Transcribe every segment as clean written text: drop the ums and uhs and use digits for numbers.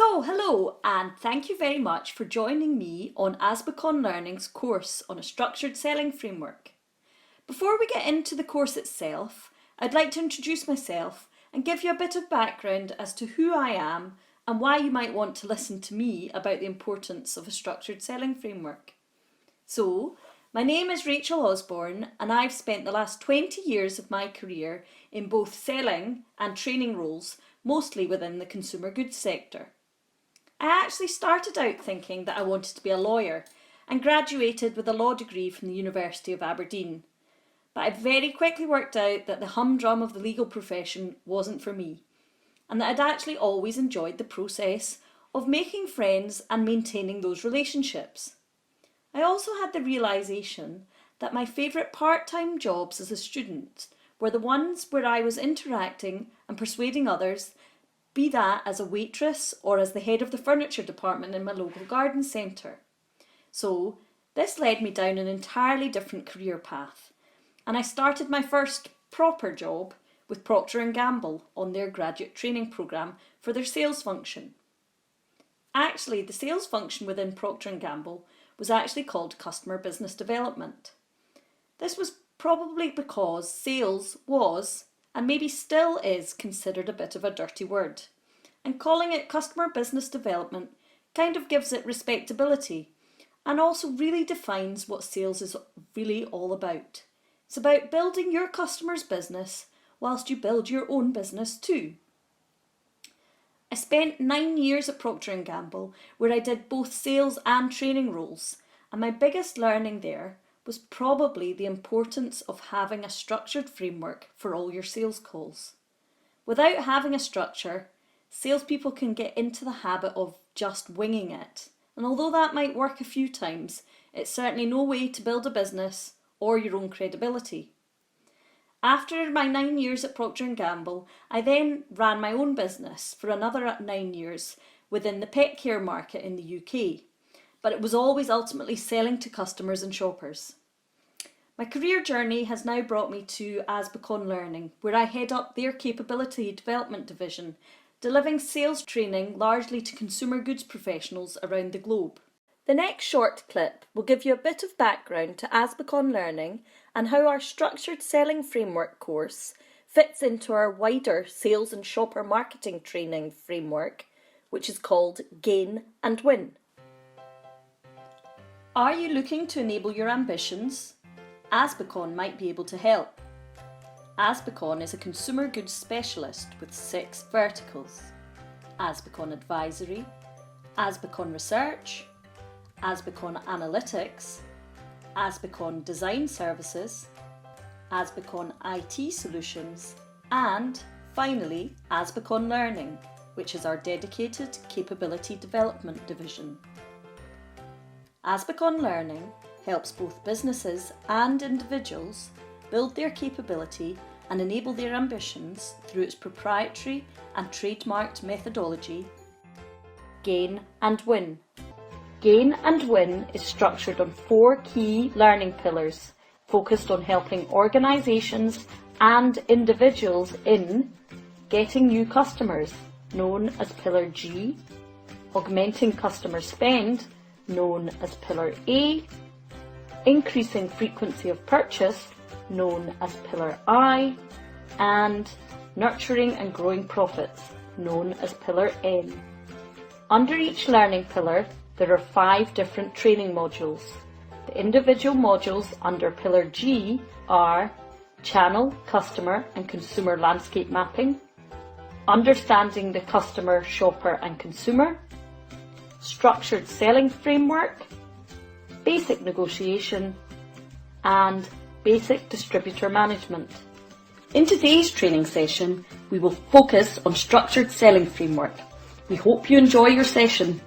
Hello and thank you very much for joining me on Asbicon Learning's course on a structured selling framework. Before we get into the course itself, I'd like to introduce myself and give you a bit of background as to who I am and why you might want to listen to me about the importance of a structured selling framework. My name is Rachel Osbourne and I've spent the last 20 years of my career in both selling and training roles, mostly within the consumer goods sector. I actually started out thinking that I wanted to be a lawyer and graduated with a law degree from the University of Aberdeen. But I very quickly worked out that the humdrum of the legal profession wasn't for me, and that I'd actually always enjoyed the process of making friends and maintaining those relationships. I also had the realisation that my favourite part-time jobs as a student were the ones where I was interacting and persuading others, be that as a waitress or as the head of the furniture department in my local garden centre. So this led me down an entirely different career path, and I started my first proper job with Procter & Gamble on their graduate training programme for their sales function. Actually, the sales function within Procter & Gamble was actually called Customer Business Development. This was probably because sales was, and maybe still is, considered a bit of a dirty word. And calling it customer business development kind of gives it respectability and also really defines what sales is really all about. It's about building your customer's business whilst you build your own business too. I spent 9 years at Procter & Gamble where I did both sales and training roles, and my biggest learning there was probably the importance of having a structured framework for all your sales calls. Without having a structure, salespeople can get into the habit of just winging it, and although that might work a few times, it's certainly no way to build a business or your own credibility. After my 9 years at Procter & Gamble, I then ran my own business for another 9 years within the pet care market in the UK, but it was always ultimately selling to customers and shoppers. My career journey has now brought me to Asbicon Learning, where I head up their capability development division, delivering sales training largely to consumer goods professionals around the globe. The next short clip will give you a bit of background to Asbicon Learning and how our structured selling framework course fits into our wider sales and shopper marketing training framework, which is called Gain and Win. Are you looking to enable your ambitions? Asbicon might be able to help. Asbicon is a consumer goods specialist with 6 verticals: Asbicon Advisory, Asbicon Research, Asbicon Analytics, Asbicon Design Services, Asbicon IT Solutions, and finally Asbicon Learning, which is our dedicated capability development division. Asbicon Learning helps both businesses and individuals build their capability and enable their ambitions through its proprietary and trademarked methodology, Gain and Win. Gain and Win is structured on 4 key learning pillars focused on helping organisations and individuals in getting new customers, known as Pillar G, augmenting customer spend, known as Pillar A, increasing frequency of purchase, known as Pillar I, and nurturing and growing profits, known as Pillar N. Under each learning pillar, there are 5 different training modules. The individual modules under Pillar G are Channel, Customer and Consumer Landscape Mapping, Understanding the Customer, Shopper and Consumer, Structured Selling Framework, Basic Negotiation, and Basic Distributor Management. In today's training session, we will focus on Structured Selling Framework. We hope you enjoy your session.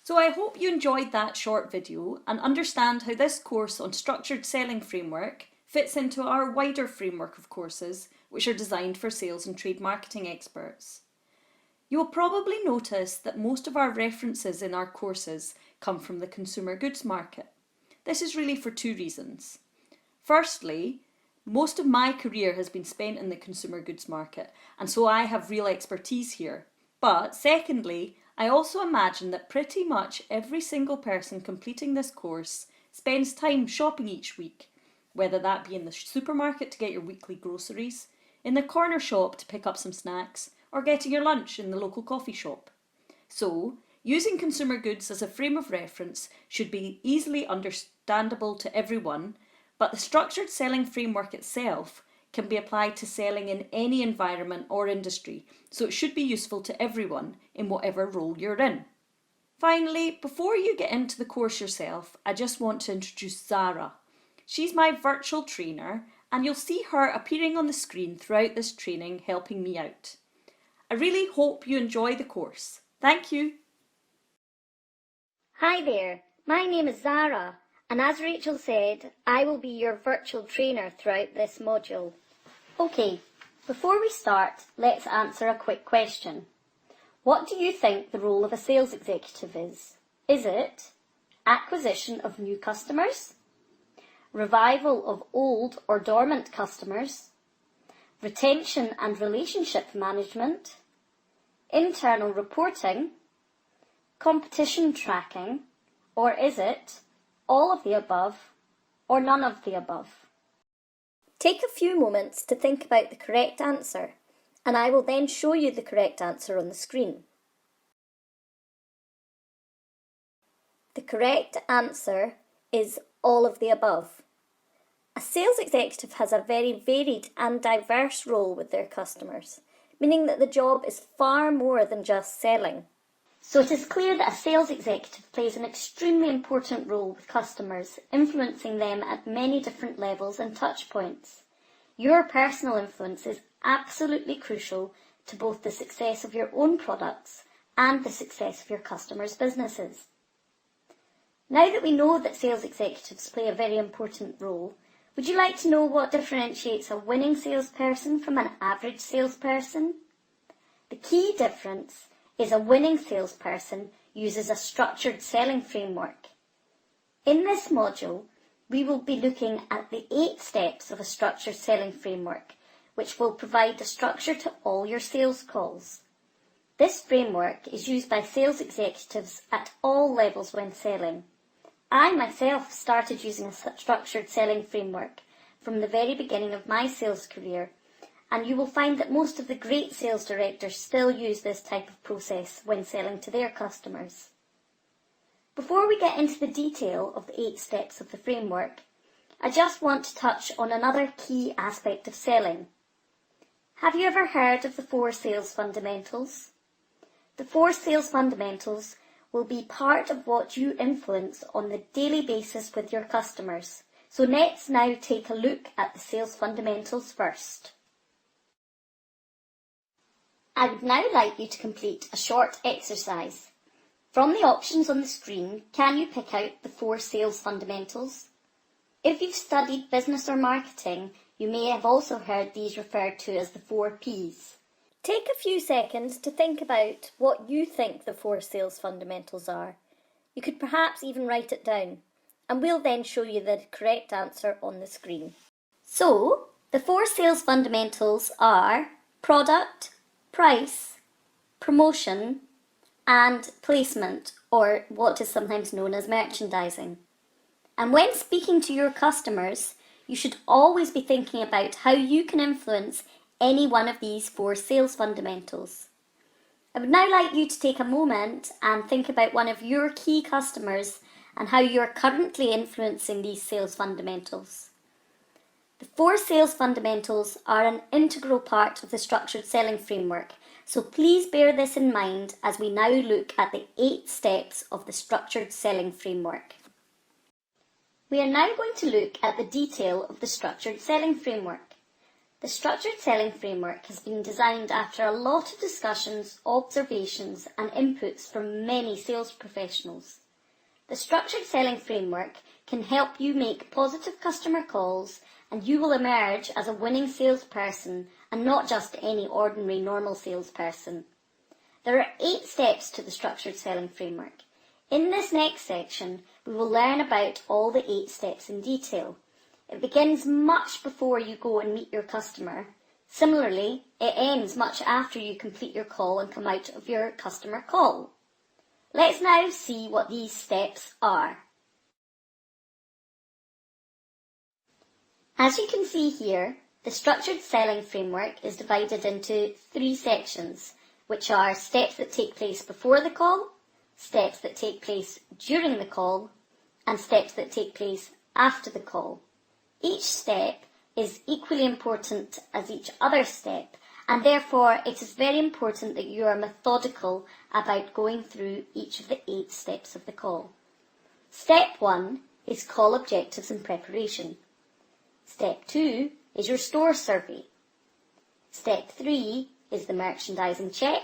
So I hope you enjoyed that short video and understand how this course on Structured Selling Framework fits into our wider framework of courses which are designed for sales and trade marketing experts. You will probably notice that most of our references in our courses come from the consumer goods market. This is really for two reasons. Firstly, most of my career has been spent in the consumer goods market, and so I have real expertise here. But secondly, I also imagine that pretty much every single person completing this course spends time shopping each week, whether that be in the supermarket to get your weekly groceries, in the corner shop to pick up some snacks, or getting your lunch in the local coffee shop. So, using consumer goods as a frame of reference should be easily understandable to everyone, but the structured selling framework itself can be applied to selling in any environment or industry, so it should be useful to everyone in whatever role you're in. Finally, before you get into the course yourself, I just want to introduce Zara. She's my virtual trainer, and you'll see her appearing on the screen throughout this training, helping me out. I really hope you enjoy the course. Thank you. Hi there, my name is Zara, and as Rachel said, I will be your virtual trainer throughout this module. Okay, before we start, let's answer a quick question. What do you think the role of a sales executive is? Is it acquisition of new customers, revival of old or dormant customers, retention and relationship management, internal reporting, competition tracking, or is it all of the above or none of the above? Take a few moments to think about the correct answer, and I will then show you the correct answer on the screen. The correct answer is all of the above. A sales executive has a very varied and diverse role with their customers, meaning that the job is far more than just selling. So it is clear that a sales executive plays an extremely important role with customers, influencing them at many different levels and touch points. Your personal influence is absolutely crucial to both the success of your own products and the success of your customers' businesses. Now that we know that sales executives play a very important role, would you like to know what differentiates a winning salesperson from an average salesperson? The key difference is a winning salesperson uses a structured selling framework. In this module, we will be looking at the 8 steps of a structured selling framework, which will provide the structure to all your sales calls. This framework is used by sales executives at all levels when selling. I myself started using a structured selling framework from the very beginning of my sales career, and you will find that most of the great sales directors still use this type of process when selling to their customers. Before we get into the detail of the 8 steps of the framework, I just want to touch on another key aspect of selling. Have you ever heard of the 4 sales fundamentals? The 4 sales fundamentals will be part of what you influence on the daily basis with your customers. So let's now take a look at the sales fundamentals first. I would now like you to complete a short exercise. From the options on the screen, can you pick out the 4 sales fundamentals? If you've studied business or marketing, you may have also heard these referred to as the 4 Ps. Take a few seconds to think about what you think the 4 sales fundamentals are. You could perhaps even write it down, and we'll then show you the correct answer on the screen. So, the 4 sales fundamentals are product, price, promotion, and placement, or what is sometimes known as merchandising. And when speaking to your customers, you should always be thinking about how you can influence any one of these 4 sales fundamentals. I would now like you to take a moment and think about one of your key customers and how you are currently influencing these sales fundamentals. The 4 sales fundamentals are an integral part of the structured selling framework, so please bear this in mind as we now look at the 8 steps of the structured selling framework. We are now going to look at the detail of the structured selling framework. The structured selling framework has been designed after a lot of discussions, observations and inputs from many sales professionals. The structured selling framework can help you make positive customer calls, and you will emerge as a winning salesperson and not just any ordinary normal salesperson. There are 8 steps to the structured selling framework. In this next section, we will learn about all the 8 steps in detail. It begins much before you go and meet your customer. Similarly, it ends much after you complete your call and come out of your customer call. Let's now see what these steps are. As you can see here, the structured selling framework is divided into 3 sections, which are steps that take place before the call, steps that take place during the call, and steps that take place after the call. Each step is equally important as each other step, and therefore it is very important that you are methodical about going through each of the 8 steps of the call. Step 1 is call objectives and preparation. Step 2 is your store survey. Step 3 is the merchandising check.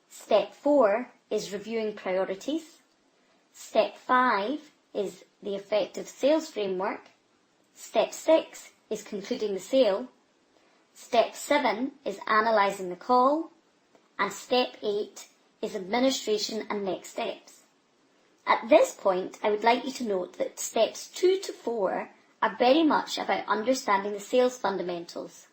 Step 4 is reviewing priorities. Step 5 is the effective sales framework. Step 6 is concluding the sale. Step 7 is analysing the call. And Step 8 is administration and next steps. At this point, I would like you to note that steps 2 to 4 are very much about understanding the sales fundamentals,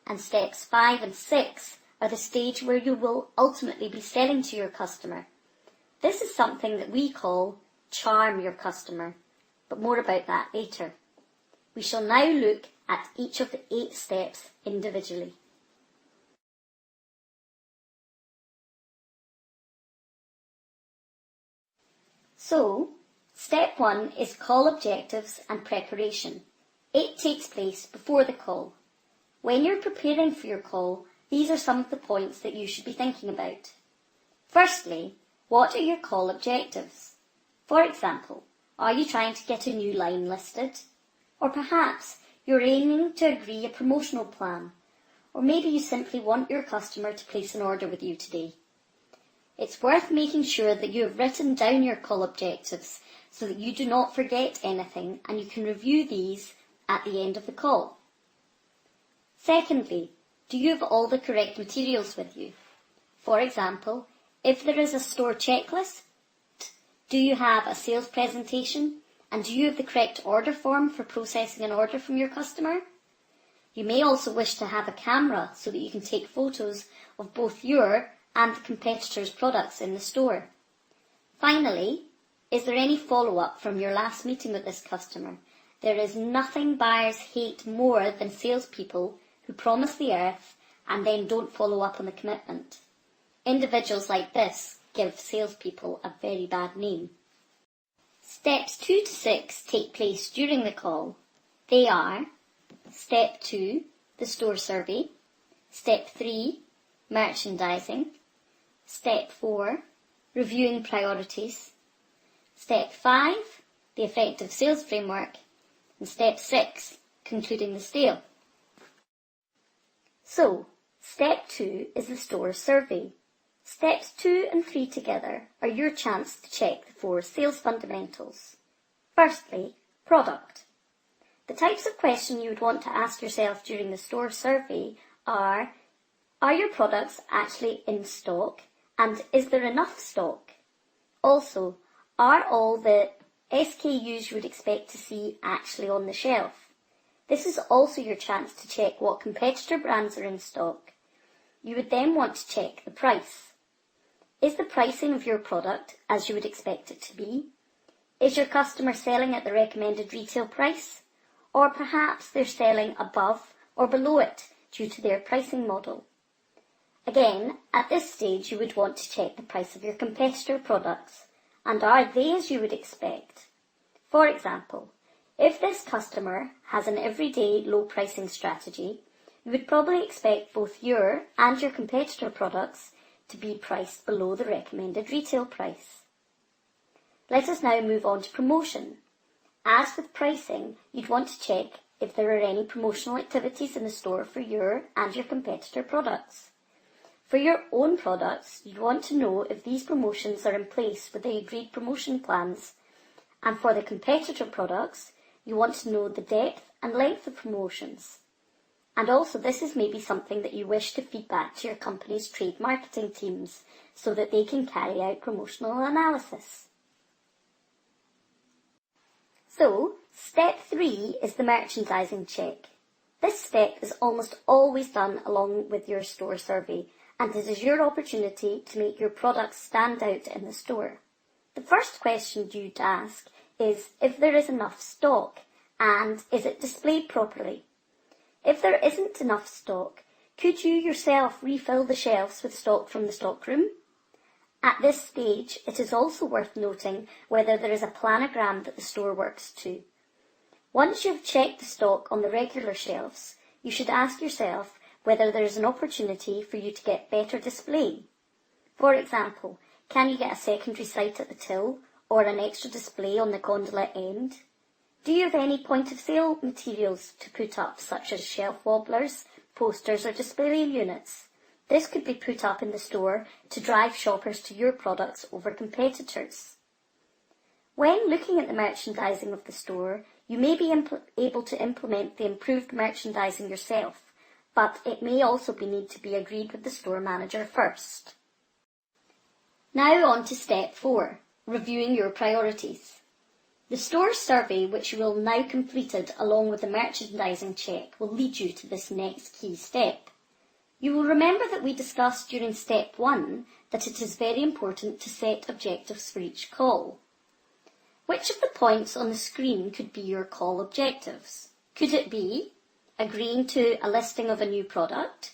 and steps 5 and 6 are the stage where you will ultimately be selling to your customer. This is something that we call charm your customer, but more about that later. We shall now look at each of the 8 steps individually. So, step 1 is call objectives and preparation. It takes place before the call. When you're preparing for your call, these are some of the points that you should be thinking about. Firstly, what are your call objectives? For example, are you trying to get a new line listed? Or perhaps you're aiming to agree a promotional plan, or maybe you simply want your customer to place an order with you today. It's worth making sure that you have written down your call objectives so that you do not forget anything and you can review these at the end of the call. Secondly, do you have all the correct materials with you? For example, if there is a store checklist, do you have a sales presentation, and do you have the correct order form for processing an order from your customer? You may also wish to have a camera so that you can take photos of both your and the competitor's products in the store. Finally, is there any follow-up from your last meeting with this customer? There is nothing buyers hate more than salespeople who promise the earth and then don't follow up on the commitment. Individuals like this give salespeople a very bad name. Steps 2 to 6 take place during the call. They are Step 2, the store survey. Step 3, merchandising. Step 4, reviewing priorities. Step 5, the effective sales framework. And Step 6, concluding the sale. So, Step 2 is the store survey. Steps 2 and 3 together are your chance to check the 4 sales fundamentals. Firstly, product. The types of questions you would want to ask yourself during the store survey are your products actually in stock, and is there enough stock? Also, are all the SKUs you would expect to see actually on the shelf? This is also your chance to check what competitor brands are in stock. You would then want to check the price. Is the pricing of your product as you would expect it to be? Is your customer selling at the recommended retail price? Or perhaps they're selling above or below it due to their pricing model. Again, at this stage you would want to check the price of your competitor products, and are they as you would expect? For example, if this customer has an everyday low pricing strategy, you would probably expect both your and your competitor products to be priced below the recommended retail price. Let us now move on to promotion. As with pricing, you'd want to check if there are any promotional activities in the store for your and your competitor products. For your own products, you'd want to know if these promotions are in place with the agreed promotion plans, and for the competitor products, you want to know the depth and length of promotions. And also this is maybe something that you wish to feed back to your company's trade marketing teams so that they can carry out promotional analysis. So, step 3 is the merchandising check. This step is almost always done along with your store survey, and it is your opportunity to make your products stand out in the store. The first question you'd ask is if there is enough stock and is it displayed properly. If there isn't enough stock, could you yourself refill the shelves with stock from the stockroom? At this stage, it is also worth noting whether there is a planogram that the store works to. Once you have checked the stock on the regular shelves, you should ask yourself whether there is an opportunity for you to get better display. For example, can you get a secondary site at the till or an extra display on the gondola end? Do you have any point of sale materials to put up, such as shelf wobblers, posters or display units? This could be put up in the store to drive shoppers to your products over competitors. When looking at the merchandising of the store, you may be able to implement the improved merchandising yourself, but it may also need to be agreed with the store manager first. Now on to step 4, reviewing your priorities. The store survey, which you will now completed along with the merchandising check, will lead you to this next key step. You will remember that we discussed during step 1 that it is very important to set objectives for each call. Which of the points on the screen could be your call objectives? Could it be agreeing to a listing of a new product,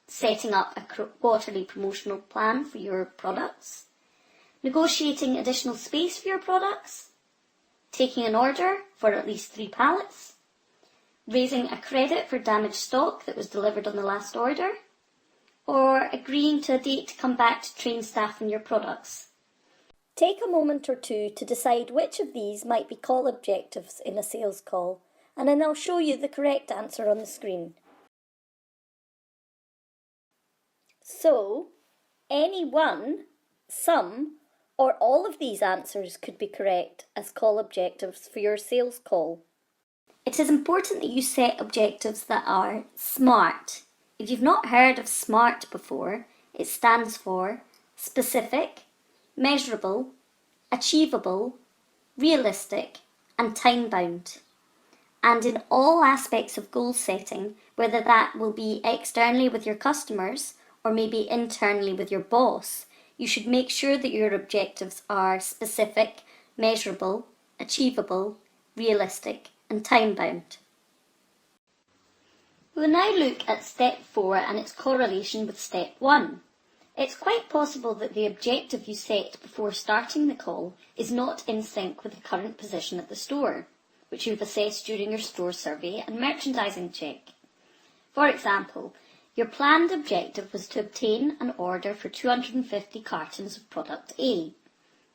setting up a quarterly promotional plan for your products, negotiating additional space for your products, taking an order for at least 3 pallets, raising a credit for damaged stock that was delivered on the last order, or agreeing to a date to come back to train staff on your products? Take a moment or two to decide which of these might be call objectives in a sales call, and then I'll show you the correct answer on the screen. So, any one, some, or all of these answers could be correct as call objectives for your sales call. It is important that you set objectives that are SMART. If you've not heard of SMART before, it stands for specific, measurable, achievable, realistic, and time-bound. And in all aspects of goal setting, whether that will be externally with your customers or maybe internally with your boss, you should make sure that your objectives are specific, measurable, achievable, realistic, and time-bound. We'll now look at step 4 and its correlation with step 1. It's quite possible that the objective you set before starting the call is not in sync with the current position at the store, which you've assessed during your store survey and merchandising check. For example, your planned objective was to obtain an order for 250 cartons of product A.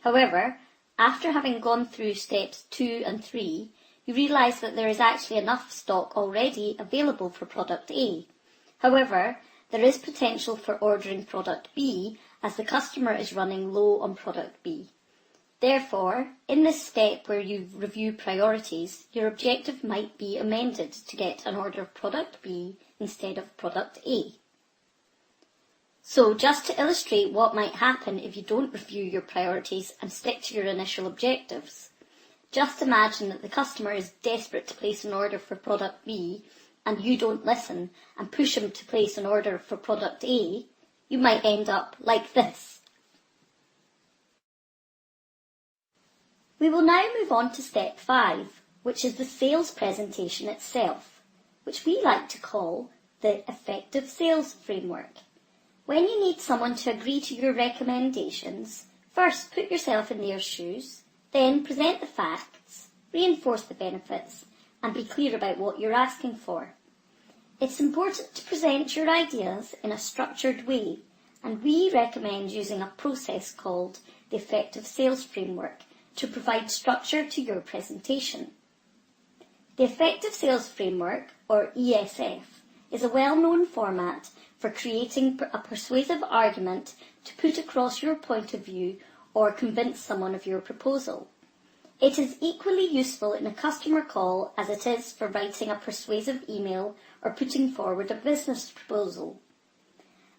However, after having gone through steps 2 and 3, you realise that there is actually enough stock already available for product A. However, there is potential for ordering product B as the customer is running low on product B. Therefore, in this step where you review priorities, your objective might be amended to get an order of product B instead of product A. So, just to illustrate what might happen if you don't review your priorities and stick to your initial objectives, just imagine that the customer is desperate to place an order for product B and you don't listen and push him to place an order for product A. You might end up like this. We will now move on to step 5, which is the sales presentation itself, which we like to call the effective sales framework. When you need someone to agree to your recommendations, first put yourself in their shoes, then present the facts, reinforce the benefits, and be clear about what you're asking for. It's important to present your ideas in a structured way, and we recommend using a process called the effective sales framework to provide structure to your presentation. The effective sales framework, or ESF, is a well-known format for creating a persuasive argument to put across your point of view or convince someone of your proposal. It is equally useful in a customer call as it is for writing a persuasive email or putting forward a business proposal.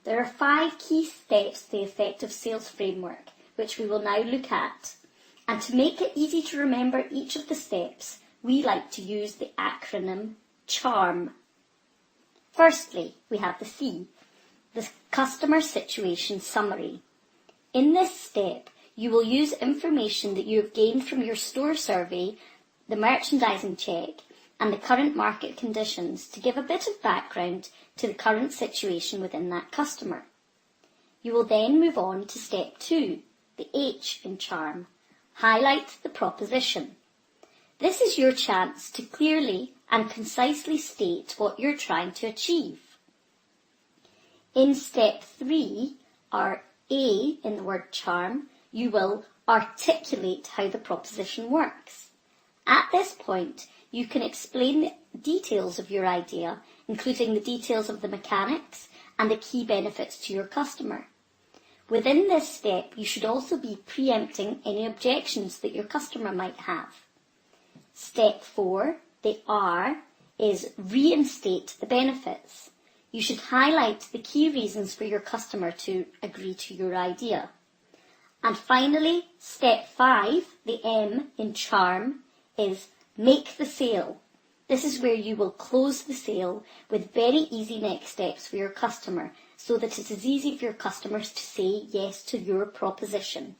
There are 5 key steps to the effective sales framework, which we will now look at. And to make it easy to remember each of the steps, we like to use the acronym CHARM. Firstly, we have the C, the Customer Situation Summary. In this step, you will use information that you have gained from your store survey, the merchandising check, and the current market conditions to give a bit of background to the current situation within that customer. You will then move on to step 2, the H in CHARM, highlight the proposition. This is your chance to clearly and concisely state what you're trying to achieve. In step 3, or A in the word CHARM, you will articulate how the proposition works. At this point, you can explain the details of your idea, including the details of the mechanics and the key benefits to your customer. Within this step, you should also be preempting any objections that your customer might have. Step 4, the R, is reinstate the benefits. You should highlight the key reasons for your customer to agree to your idea. And finally, step 5, the M in CHARM, is make the sale. This is where you will close the sale with very easy next steps for your customer, so that it is easy for your customers to say yes to your proposition.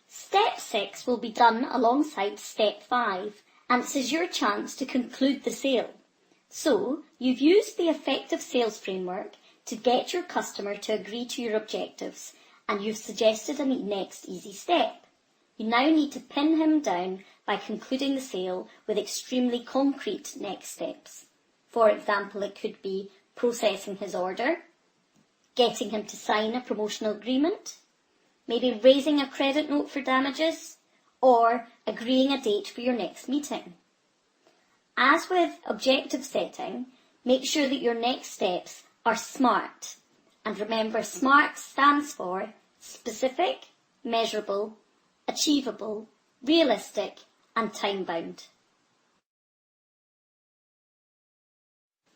Step 6 will be done alongside step 5, and this is your chance to conclude the sale. So, you've used the effective sales framework to get your customer to agree to your objectives, and you've suggested a next easy step. You now need to pin him down by concluding the sale with extremely concrete next steps. For example, it could be processing his order, getting him to sign a promotional agreement, maybe raising a credit note for damages, or agreeing a date for your next meeting. As with objective setting, make sure that your next steps are SMART. And remember, SMART stands for specific, measurable, achievable, realistic, and time-bound.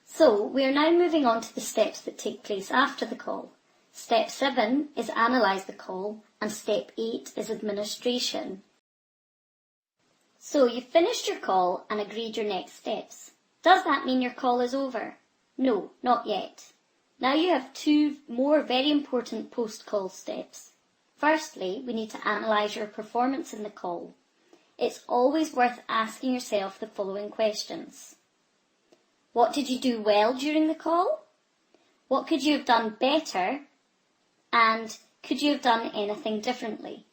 So, we are now moving on to the steps that take place after the call. Step 7 is analyse the call, and step 8 is administration. So, you've finished your call and agreed your next steps. Does that mean your call is over? No, not yet. Now you have 2 more very important post-call steps. Firstly, we need to analyse your performance in the call. It's always worth asking yourself the following questions. What did you do well during the call? What could you have done better? And could you have done anything differently?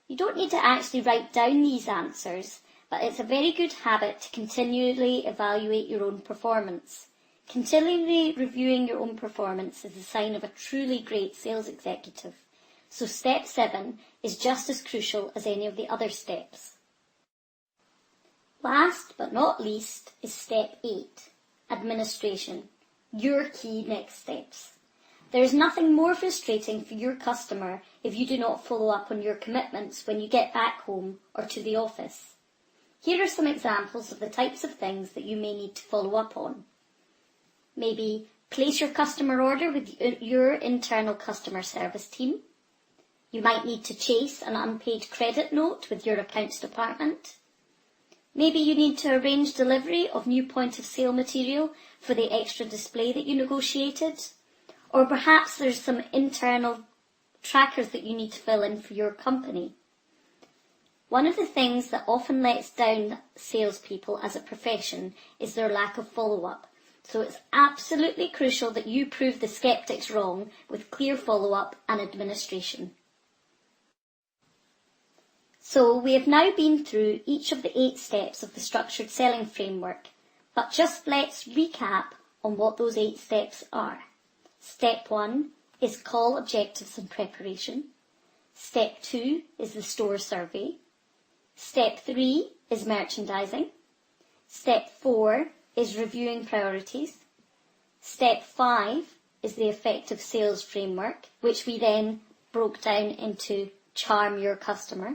You don't need to actually write down these answers, but it's a very good habit to continually evaluate your own performance. Continually reviewing your own performance is a sign of a truly great sales executive. So step 7 is just as crucial as any of the other steps. Last but not least is step 8, administration, your key next steps. There is nothing more frustrating for your customer if you do not follow up on your commitments when you get back home or to the office. Here are some examples of the types of things that you may need to follow up on. Maybe place your customer order with your internal customer service team. You might need to chase an unpaid credit note with your accounts department. Maybe you need to arrange delivery of new point of sale material for the extra display that you negotiated. Or perhaps there's some internal trackers that you need to fill in for your company. One of the things that often lets down salespeople as a profession is their lack of follow-up. So it's absolutely crucial that you prove the skeptics wrong with clear follow-up and administration. So we have now been through each of the 8 steps of the structured selling framework, but just let's recap on what those 8 steps are. Step 1 is call objectives and preparation. Step 2 is the store survey. Step 3 is merchandising. Step 4 is reviewing priorities. Step 5 is the effective sales framework, which we then broke down into charm your customer.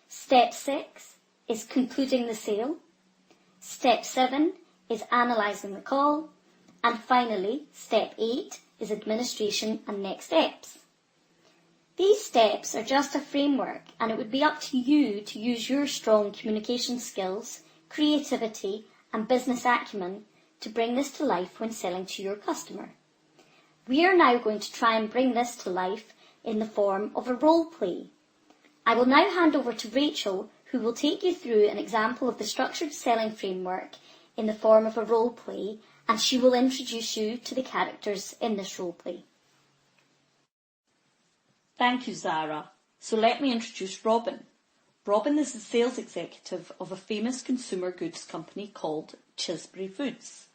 Step 6 is concluding the sale. Step 7 is analysing the call. And finally, step 8 is administration and next steps. These steps are just a framework, and it would be up to you to use your strong communication skills, creativity and business acumen to bring this to life when selling to your customer. We are now going to try and bring this to life in the form of a role play. I will now hand over to Rachel, who will take you through an example of the structured selling framework in the form of a role play, and she will introduce you to the characters in this role play. Thank you, Zara. So let me introduce Robin. Robin is the sales executive of a famous consumer goods company called Chisbury Foods.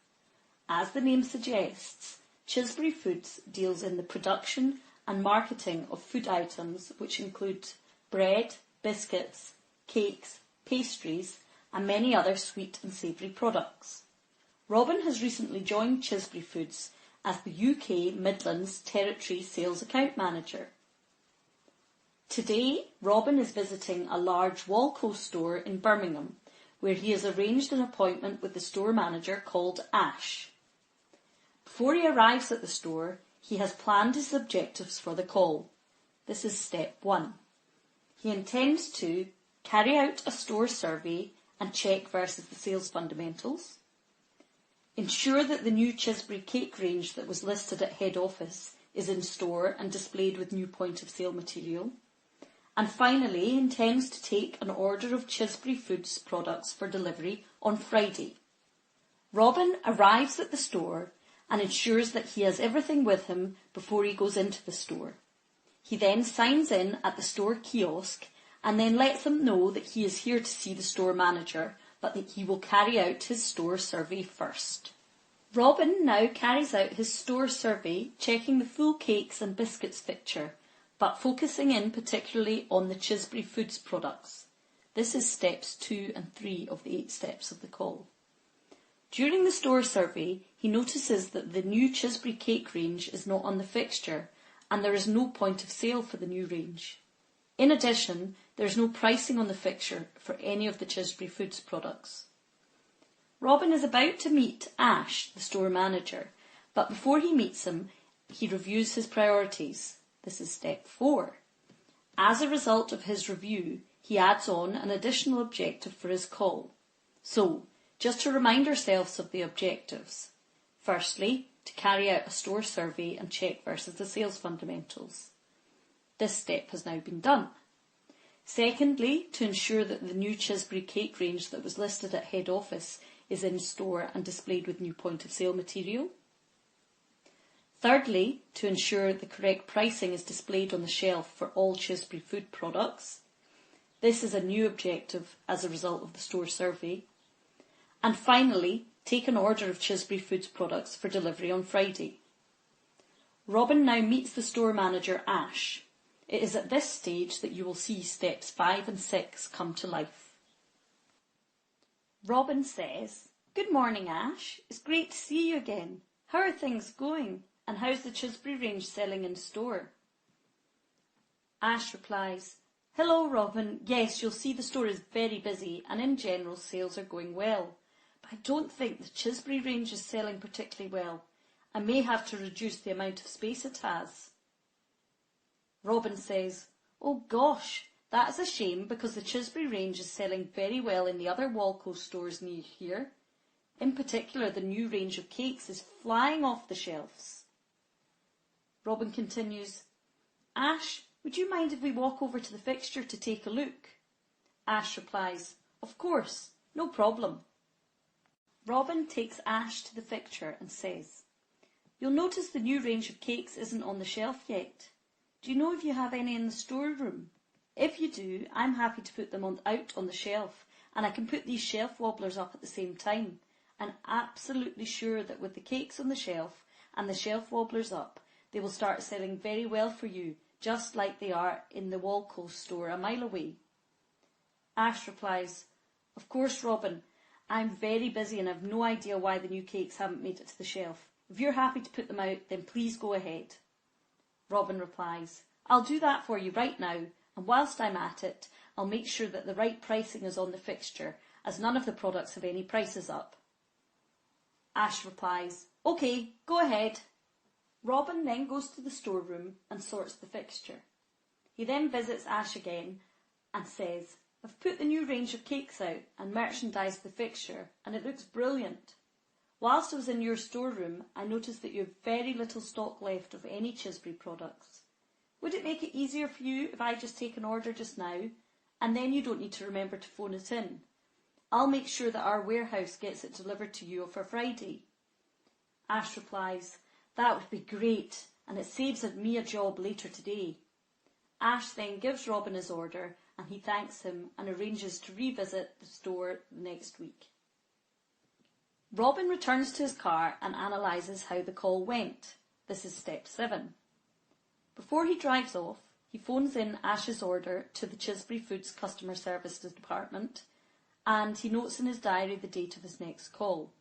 As the name suggests, Chisbury Foods deals in the production and marketing of food items which include bread, biscuits, cakes, pastries and many other sweet and savoury products. Robin has recently joined Chisbury Foods as the UK Midlands Territory Sales Account Manager. Today, Robin is visiting a large Walco store in Birmingham, where he has arranged an appointment with the store manager called Ash. Before he arrives at the store, he has planned his objectives for the call. This is step 1. He intends to carry out a store survey and check versus the sales fundamentals, ensure that the new Chisbury cake range that was listed at head office is in store and displayed with new point of sale material, and finally he intends to take an order of Chisbury Foods products for delivery on Friday. Robin arrives at the store and ensures that he has everything with him before he goes into the store. He then signs in at the store kiosk and then lets them know that he is here to see the store manager, but that he will carry out his store survey first. Robin now carries out his store survey, checking the full cakes and biscuits picture, but focusing in particularly on the Chisbury Foods products. This is steps 2 and 3 of the 8 steps of the call. During the store survey, he notices that the new Chisbury cake range is not on the fixture, and there is no point of sale for the new range. In addition, there is no pricing on the fixture for any of the Chisbury Foods products. Robin is about to meet Ash, the store manager, but before he meets him, he reviews his priorities. This is step 4. As a result of his review, he adds on an additional objective for his call. So, just to remind ourselves of the objectives. Firstly, to carry out a store survey and check versus the sales fundamentals. This step has now been done. Secondly, to ensure that the new Chisbury cake range that was listed at head office is in store and displayed with new point of sale material. Thirdly, to ensure the correct pricing is displayed on the shelf for all Chisbury food products. This is a new objective as a result of the store survey. And finally, take an order of Chisbury Foods products for delivery on Friday. Robin now meets the store manager Ash. It is at this stage that you will see steps 5 and 6 come to life. Robin says, "Good morning, Ash. It's great to see you again. How are things going? And how's the Chisbury range selling in store?" Ash replies, "Hello, Robin. Yes, you'll see the store is very busy and in general sales are going well. But I don't think the Chisbury range is selling particularly well. I may have to reduce the amount of space it has." Robin says, "Oh gosh, that is a shame because the Chisbury range is selling very well in the other Walco stores near here. In particular, the new range of cakes is flying off the shelves." Robin continues, "Ash, would you mind if we walk over to the fixture to take a look?" Ash replies, "Of course, no problem." Robin takes Ash to the fixture and says, "You'll notice the new range of cakes isn't on the shelf yet. Do you know if you have any in the storeroom? If you do, I'm happy to put them out on the shelf, and I can put these shelf wobblers up at the same time. I'm absolutely sure that with the cakes on the shelf and the shelf wobblers up, they will start selling very well for you, just like they are in the Walco store a mile away." Ash replies, "Of course, Robin. I'm very busy and have no idea why the new cakes haven't made it to the shelf. If you're happy to put them out, then please go ahead." Robin replies, "I'll do that for you right now. and whilst I'm at it, I'll make sure that the right pricing is on the fixture, as none of the products have any prices up. Ash replies, OK, go ahead. Robin then goes to the storeroom and sorts the fixture. He then visits Ash again and says, I've put the new range of cakes out and merchandised the fixture, and it looks brilliant. Whilst I was in your storeroom, I noticed that you have very little stock left of any Chisbury products. Would it make it easier for you if I just take an order just now, and then you don't need to remember to phone it in? I'll make sure that our warehouse gets it delivered to you for Friday. Ash replies, that would be great, and it saves me a job later today. Ash then gives Robin his order, and he thanks him and arranges to revisit the store next week. Robin returns to his car and analyses how the call went. This is step 7. Before he drives off, he phones in Ash's order to the Chisbury Foods Customer Services Department, and he notes in his diary the date of his next call.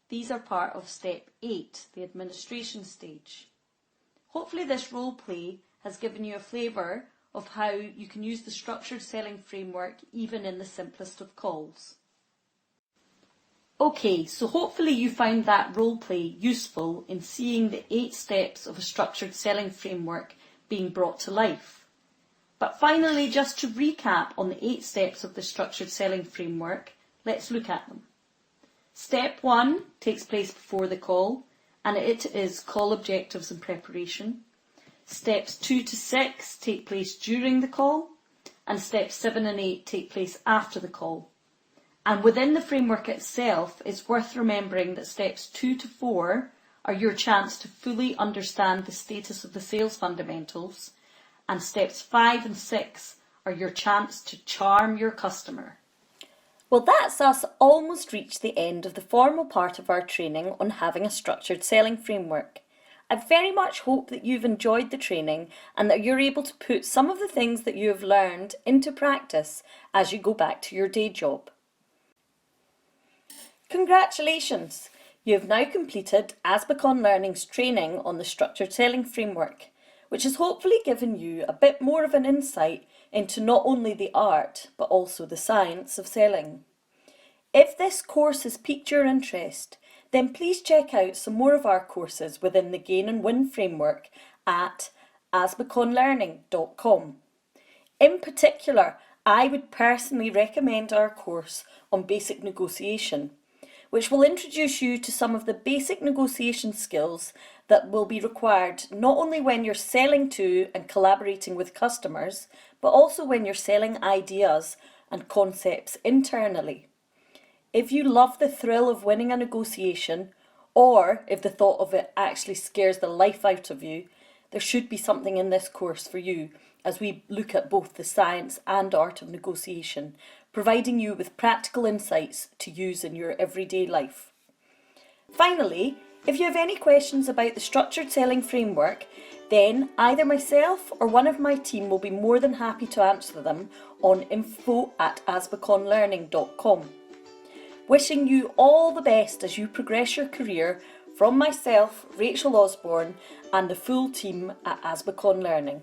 These are part of step 8, the administration stage. Hopefully this role play has given you a flavour of how you can use the structured selling framework even in the simplest of calls. Okay, so hopefully you found that role play useful in seeing the 8 steps of a structured selling framework being brought to life. But finally, just to recap on the 8 steps of the structured selling framework, let's look at them. Step 1 takes place before the call, and it is call objectives and preparation. Steps 2 to 6 take place during the call, and steps 7 and 8 take place after the call. And within the framework itself, it's worth remembering that steps 2 to 4 are your chance to fully understand the status of the sales fundamentals, and steps 5 and 6 are your chance to charm your customer. Well, that's us almost reached the end of the formal part of our training on having a structured selling framework. I very much hope that you've enjoyed the training and that you're able to put some of the things that you have learned into practice as you go back to your day job. Congratulations! You have now completed Asbicon Learning's training on the structured selling framework, which has hopefully given you a bit more of an insight into not only the art but also the science of selling. If this course has piqued your interest, then please check out some more of our courses within the Gain and Win framework at asbiconlearning.com. In particular, I would personally recommend our course on basic negotiation, which will introduce you to some of the basic negotiation skills that will be required not only when you're selling to and collaborating with customers, but also when you're selling ideas and concepts internally. If you love the thrill of winning a negotiation, or if the thought of it actually scares the life out of you, there should be something in this course for you as we look at both the science and art of negotiation, providing you with practical insights to use in your everyday life. Finally, if you have any questions about the structured selling framework, then either myself or one of my team will be more than happy to answer them on info@asbiconlearning.com. Wishing you all the best as you progress your career from myself, Rachel Osbourne, and the full team at Asbicon Learning.